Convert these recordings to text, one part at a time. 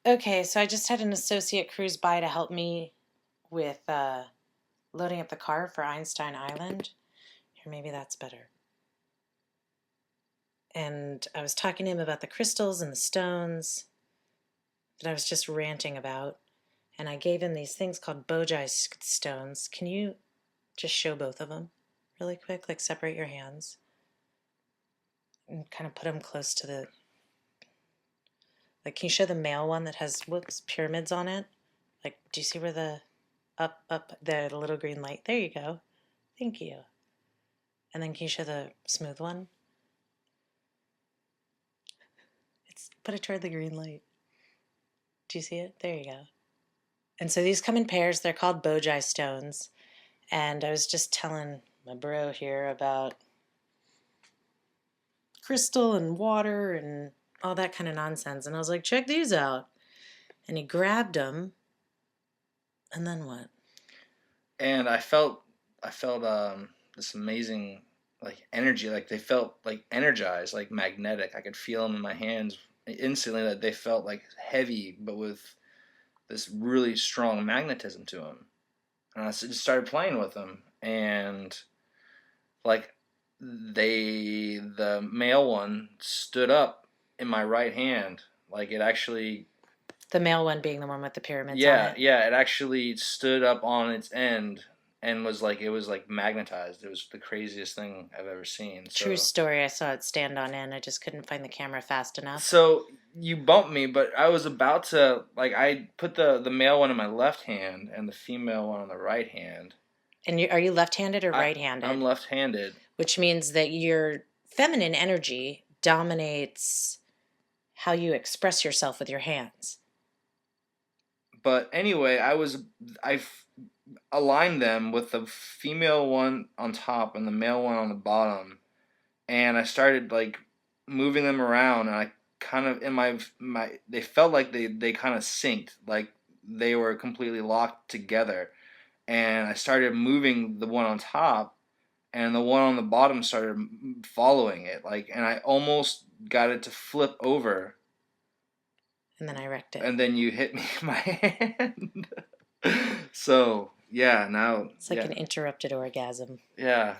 Okay, so I just had an associate cruise by to help me with loading up the car for Einstein Island. Here, maybe that's better. And I was talking to him about the crystals and the stones that I was just ranting about. And I gave him these things called Boji stones. Can you just show both of them really quick? Like separate your hands and kind of put them close to the. Like, can you show the male one that has, whoops, pyramids on it? Like, do you see where the up there, the little green light? There you go. Thank you. And then can you show the smooth one? It's put it toward the green light. Do you see it? There you go. And so these come in pairs. They're called Boji stones. And I was just telling my bro here about crystal and water and all that kind of nonsense. And I was like, check these out. And he grabbed them. And then what? And I felt this amazing like energy, like they felt like energized, like magnetic. I could feel them in my hands instantly. That they felt like heavy, but with this really strong magnetism to them. And I just started playing with them, and like the male one stood up in my right hand, like it actually. The male one being the one with the pyramids on Yeah, it. yeah, it actually stood up on its end and was like magnetized. It was the craziest thing I've ever seen. True So story. I saw it stand on end. I just couldn't find the camera fast enough. so you bumped me, but I was about to like I put the male one in my left hand and the female one on the right hand. And are you left-handed or I I'm right-handed? left-handed. Which means that your feminine energy dominates how you express yourself with your hands. But anyway, I aligned them with the female one on top and the male one on the bottom, and I started like moving them around, and I kind of in my they felt like they kind of synced, like they were completely locked together, and I started moving the one on top, and the one on the bottom started following it, like, and I almost got it to flip over, And then I wrecked it. and then you hit me in my hand. So yeah, now It's like yeah, an interrupted orgasm. yeah.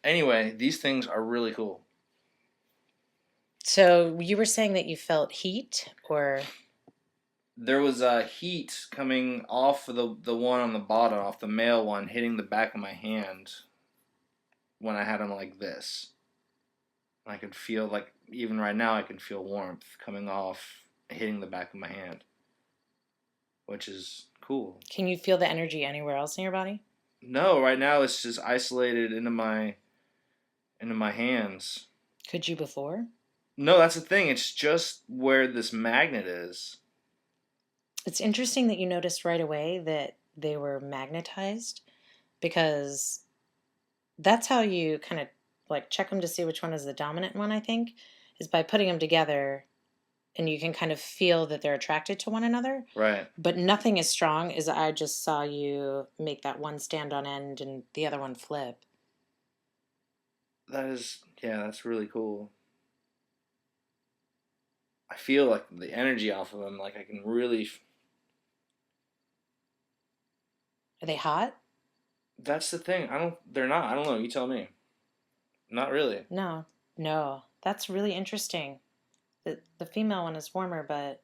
Anyway, these things are really cool. So you were saying that you felt heat or There was a heat coming off of the one on the bottom, off the male one, hitting the back of my hand when I had them like this. I could feel like even right now I can feel warmth coming off, hitting the back of my hand, which is cool. can you feel the energy anywhere else in your body? No, right now it's just isolated into my hands. Could you before? No, that's the thing. It's just where this magnet is. It's interesting that you noticed right away that they were magnetized because that's how you kind of like check them to see which one is the dominant one, I think, is by putting them together and you can kind of feel that they're attracted to one another. Right. But nothing as strong as I just saw you make that one stand on end and the other one flip. That is, yeah, that's really cool. I feel like the energy off of them, like I can really. Are they hot? That's the thing. I don't. They're not. I don't know. You tell me. Not really. No. No. That's really interesting. The female one is warmer, but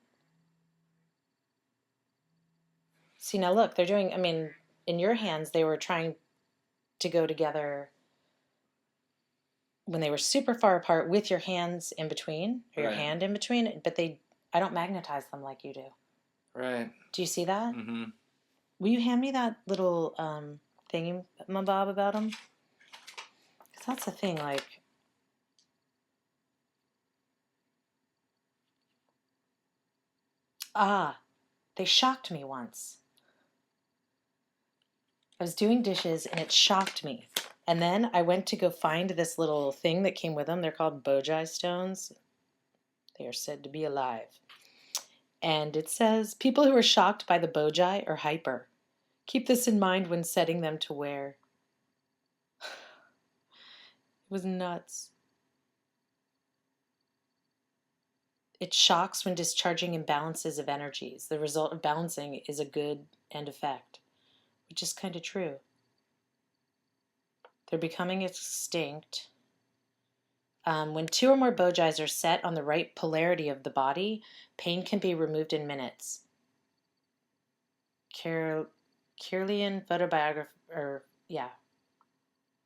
see now look, they're doing I mean, in your hands they were trying to go together when they were super far apart with your hands in between or your Right. hand in between, but they I don't magnetize them like you do. Right. Do you see that? Mm-hmm. Will you hand me that little thingy mabob about them? Because that's the thing, like, they shocked me once. I was doing dishes and it shocked me. And then I went to go find this little thing that came with them. They're called Boji stones. They are said to be alive. And it says, people who are shocked by the Boji are hyper. Keep this in mind when setting them to wear. It was nuts. It shocks when discharging imbalances of energies. The result of balancing is a good end effect, which is kind of true. They're becoming extinct. When two or more bojis are set on the right polarity of the body, pain can be removed in minutes. Kirlian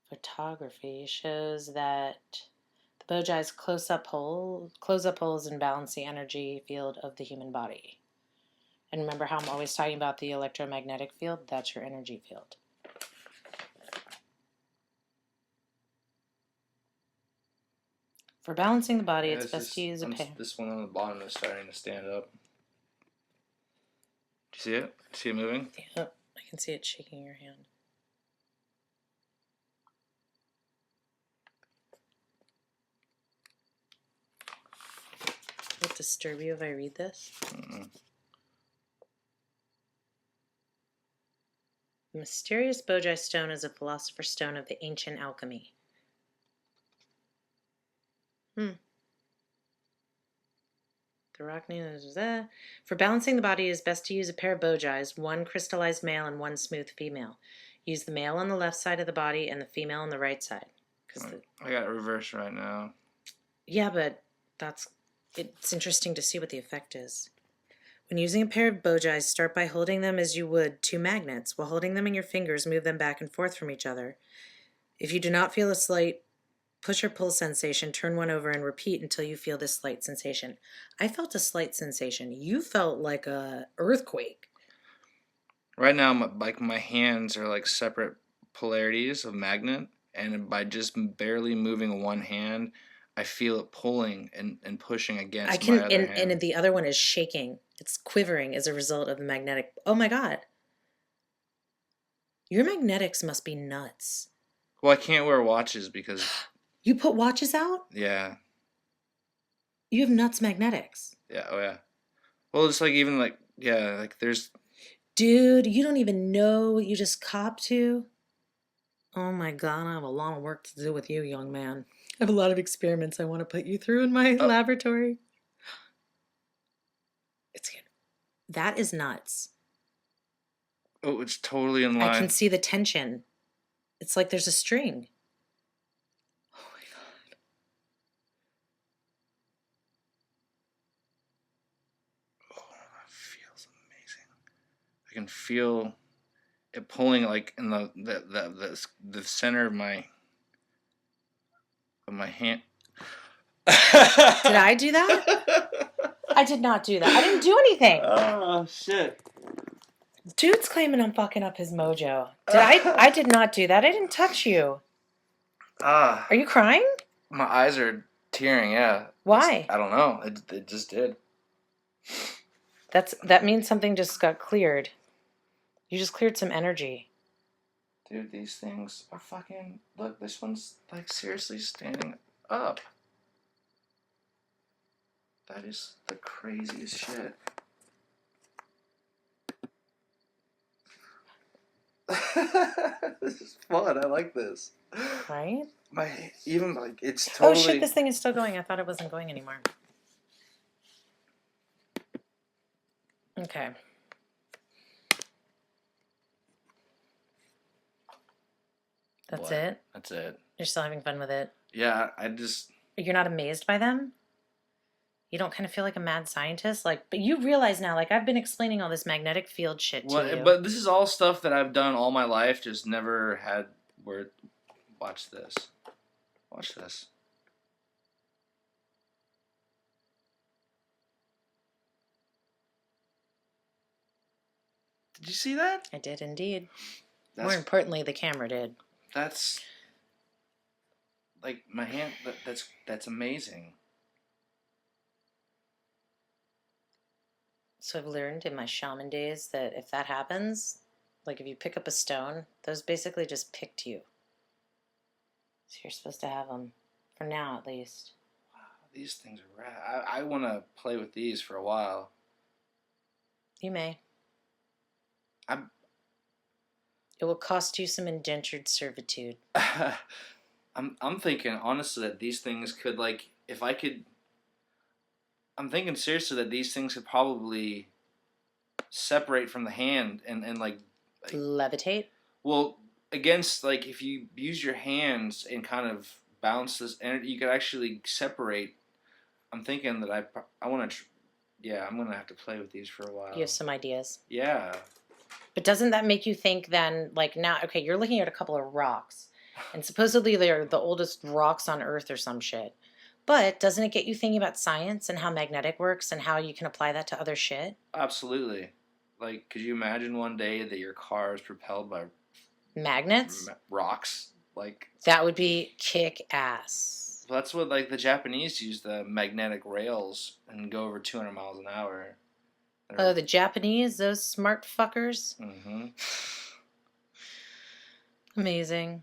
photography shows that the boji's close-up holes and balance the energy field of the human body. And remember how I'm always talking about the electromagnetic field? That's your energy field. For balancing the body, it's best to use a pair. This one on the bottom is starting to stand up. Do you see it? See it moving? Yep, I can see it shaking your hand. Will it disturb you if I read this? Mm-mm. The mysterious Boji stone is a philosopher's stone of the ancient alchemy. The rock name is For balancing the body, it is best to use a pair of bojis, one crystallized male and one smooth female. Use the male on the left side of the body and the female on the right side. I got it reversed right now. Yeah, but it's interesting to see what the effect is. When using a pair of bojis, start by holding them as you would two magnets. While holding them in your fingers, move them back and forth from each other. If you do not feel a slight push or pull sensation, turn one over and repeat until you feel this slight sensation. I felt a slight sensation. You felt like a earthquake. Right now, my hands are like separate polarities of magnet, and by just barely moving one hand, I feel it pulling and pushing against my other hand. And the other one is shaking. It's quivering as a result of the magnetic. Oh my God. Your magnetics must be nuts. Well, I can't wear watches because... You put watches out? Yeah. You have nuts magnetics. Yeah, oh yeah. Well, it's like even like, yeah, like there's... Dude, you don't even know what you just copped to. Oh my God, I have a lot of work to do with you, young man. I have a lot of experiments I want to put you through in my laboratory. It's good. That is nuts. Oh, it's totally in line. I can see the tension. It's like there's a string. Oh my God. Oh, that feels amazing. I can feel it pulling like in the center of my hand. Did I do that? I did not do that. I didn't do anything. Oh shit. Dude's claiming I'm fucking up his mojo. I did not do that. I didn't touch you. Are you crying? My eyes are tearing, yeah. Why? I don't know. It just did. That means something just got cleared. You just cleared some energy. Dude, these things are fucking... Look, this one's like seriously standing up. That is the craziest shit. This is fun. I like this. Right? It's totally... Oh shit, this thing is still going. I thought it wasn't going anymore. Okay. That's it? That's it. You're still having fun with it? Yeah, You're not amazed by them? You don't kind of feel like a mad scientist? But you realize now, I've been explaining all this magnetic field shit to you. But this is all stuff that I've done all my life, just never had word. Watch this. Watch this. Did you see that? I did indeed. More importantly, the camera did. That's like my hand. That's amazing. So I've learned in my shaman days that if that happens, if you pick up a stone, those basically just picked you. So you're supposed to have them, for now at least. Wow, these things are rad. I want to play with these for a while. You may. It will cost you some indentured servitude. I'm thinking honestly that these things could if I could I'm thinking seriously that these things could probably separate from the hand and like Levitate? well against like if you use your hands and kind of bounce this energy, you could actually separate. I'm thinking that I want to. Yeah, I'm gonna have to play with these for a You while. have some ideas. Yeah. But doesn't that make you think then, like now, okay, you're looking at a couple of rocks, and supposedly they're the oldest rocks on Earth or some shit. But doesn't it get you thinking about science and how magnetic works and how you can apply that to other shit? Absolutely. Like, could you imagine one day that your car is propelled by Magnets? rocks? Like, That would be kick ass. that's what like the Japanese use the magnetic rails and go over 200 miles an hour. Oh, the Japanese, those smart fuckers. Mm-hmm. Amazing.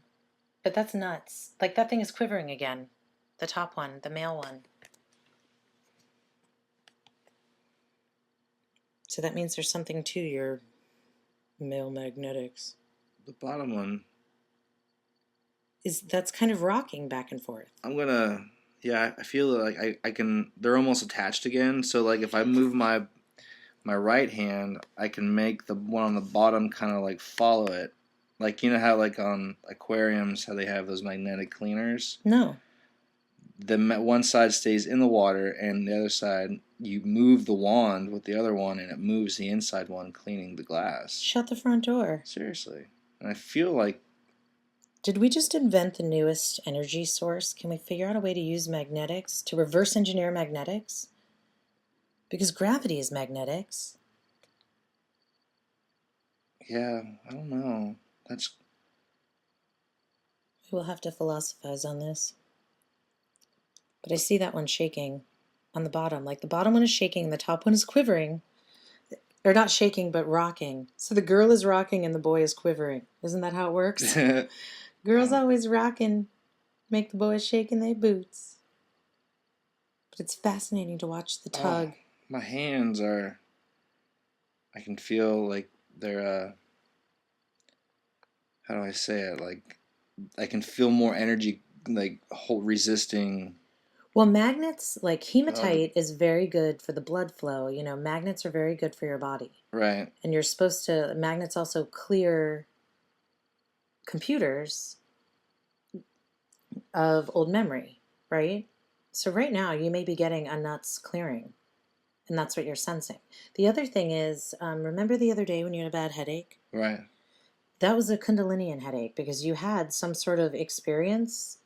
But that's nuts. Like that thing is quivering again. The top one, the male one. So that means there's something to your male magnetics. The bottom one. That's kind of rocking back and forth. I'm gonna. Yeah, I feel like I can. They're almost attached again. So like if I move my right hand, I can make the one on the bottom kind of like follow it. Like you know how like on aquariums how they have those magnetic cleaners. No. The one side stays in the water, and the other side you move the wand with the other one, and it moves the inside one, cleaning the glass. Shut the front door. Seriously, and I feel like. Did we just invent the newest energy source? Can we figure out a way to use magnetics to reverse engineer magnetics? Because gravity is magnetics. Yeah, I don't know. That's. We'll have to philosophize on this. But I see that one shaking on the bottom. Like the bottom one is shaking and the top one is quivering. Or not shaking, but rocking. So the girl is rocking and the boy is quivering. Isn't that how it works? Girls always rocking, make the boys shake in their boots. But it's fascinating to watch the tug. Oh, my hands are. I can feel like they're. How do I say it? Like, I can feel more energy, like resisting. Well, magnets, like hematite, is very good for the blood flow. You know, magnets are very good for your body. Right. And you're supposed to, magnets also clear computers of old memory, right? So right now you may be getting a nuts clearing, and that's what you're sensing. The other thing is, remember the other day when you had a bad headache? Right. That was a Kundalinian headache because you had some sort of experience,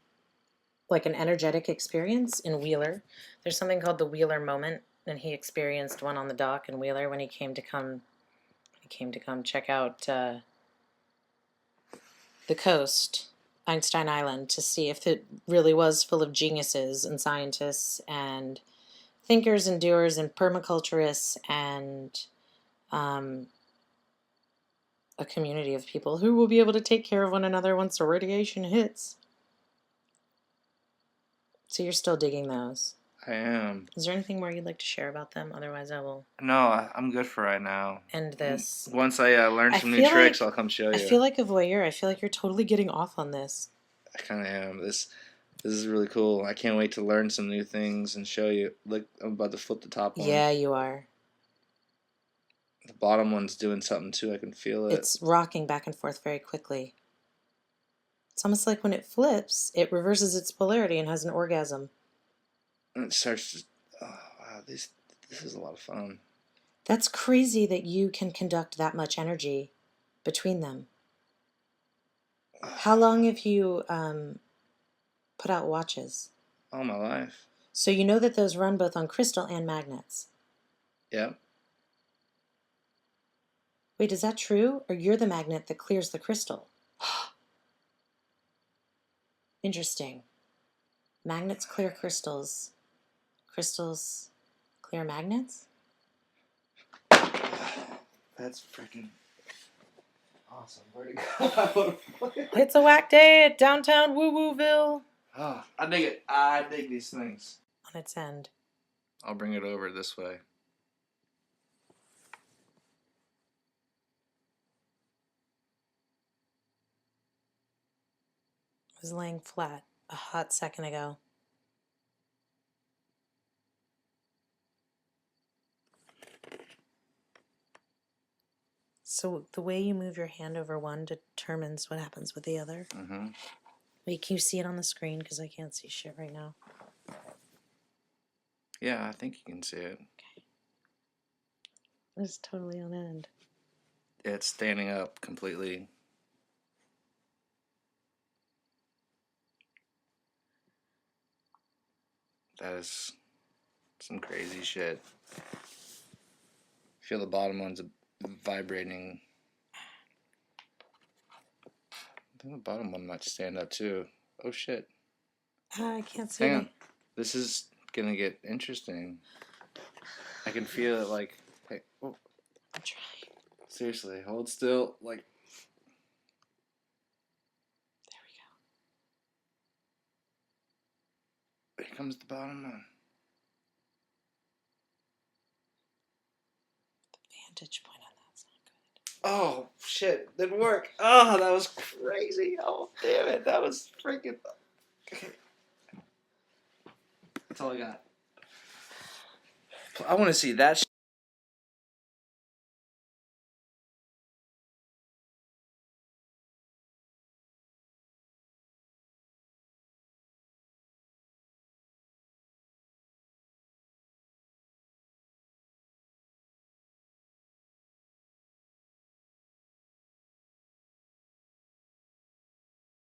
like an energetic experience in Wheeler. There's something called the Wheeler moment, and he experienced one on the dock in Wheeler when he came to come check out the coast, Einstein Island, to see if it really was full of geniuses and scientists and thinkers and doers and permaculturists and a community of people who will be able to take care of one another once the radiation hits. So you're still digging those. I am. Is there anything more you'd like to share about them? Otherwise, I will No, I'm good for right now. end this. Once I learn some new tricks, I'll come show you. I feel like a voyeur. I feel like you're totally getting off on this. I kind of am. This is really cool. I can't wait to learn some new things and show you. Look, I'm about to flip the top one. Yeah, you are. The bottom one's doing something too. I can feel it. It's rocking back and forth very quickly. It's almost like when it flips, it reverses its polarity and has an orgasm. And it starts to. Oh, wow, this is a lot of fun. That's crazy that you can conduct that much energy between them. How long have you put out watches? All my life. So you know that those run both on crystal and magnets. Yeah. Wait, is that true? Or you're the magnet that clears the crystal? Interesting. Magnets clear crystals. Crystals clear magnets? That's freaking awesome. Where'd it go? It's a whack day at downtown Woo-Wooville. Oh, I dig it. I dig these things. On its end. I'll bring it over this way. It was laying flat a hot second ago. So the way you move your hand over one determines what happens with the other. Mm-hmm. Wait, can you see it on the screen? Because I can't see shit right now. Yeah, I think you can see it. Okay. It's totally on end. It's standing up completely. That is some crazy shit. Feel the bottom one's vibrating. I think the bottom one might stand up too. Oh shit. I can't see Hang it. on. This is gonna get interesting. I can feel it like, hey, oh, I'm trying. seriously, hold still. Like, There we go. here comes the bottom one. Vantage point on that's not good. Oh shit, didn't work. Oh, that was crazy. Oh damn it, that was freaking. Okay. That's all I got. I want to see that.